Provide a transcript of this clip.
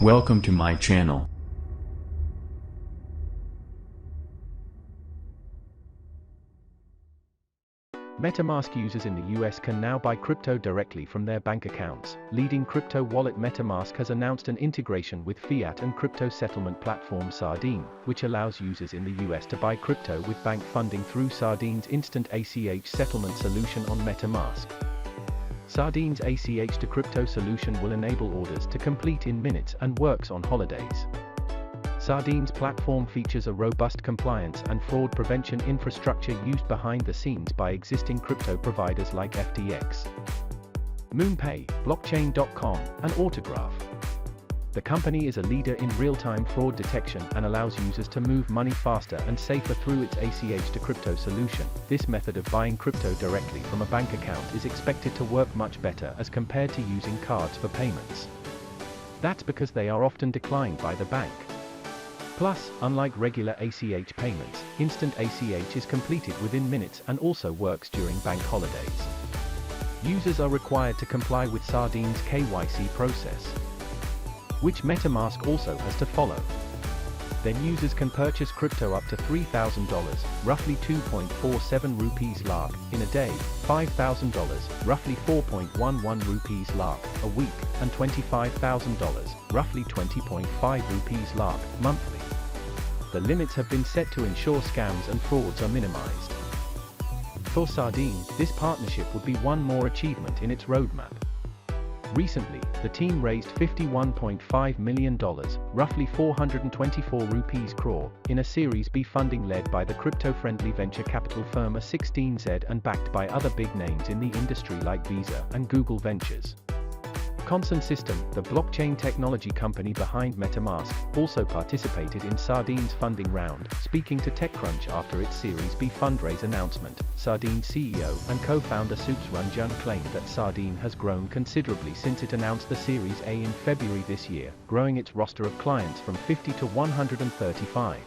Welcome to my channel. Metamask users in the US can now buy crypto directly from their bank accounts. Leading crypto wallet Metamask has announced an integration with fiat and crypto settlement platform Sardine, which allows users in the US to buy crypto with bank funding through Sardine's instant ACH settlement solution on Metamask. Sardine's ACH to crypto solution will enable orders to complete in minutes and works on holidays. Sardine's platform features a robust compliance and fraud prevention infrastructure used behind the scenes by existing crypto providers like FTX, MoonPay, Blockchain.com, and Autograph. The company is a leader in real-time fraud detection and allows users to move money faster and safer through its ACH to crypto solution. This method of buying crypto directly from a bank account is expected to work much better as compared to using cards for payments. That's because they are often declined by the bank. Plus, unlike regular ACH payments, instant ACH is completed within minutes and also works during bank holidays. Users are required to comply with Sardine's KYC process, which Metamask also has to follow. Then users can purchase crypto up to $3,000, roughly 2.47 rupees lakh, in a day, $5,000, roughly 4.11 rupees lakh, a week, and $25,000, roughly 20.5 rupees lakh, monthly. The limits have been set to ensure scams and frauds are minimized. For Sardine, this partnership would be one more achievement in its roadmap. Recently, the team raised $51.5 million, roughly 424 rupees crore, in a Series B funding led by the crypto-friendly venture capital firm A16Z and backed by other big names in the industry like Visa and Google Ventures. Consent System, the blockchain technology company behind Metamask, also participated in Sardine's funding round. Speaking to TechCrunch after its Series B fundraise announcement, Sardine CEO and co-founder Supes Ranjan claimed that Sardine has grown considerably since it announced the Series A in February this year, growing its roster of clients from 50 to 135.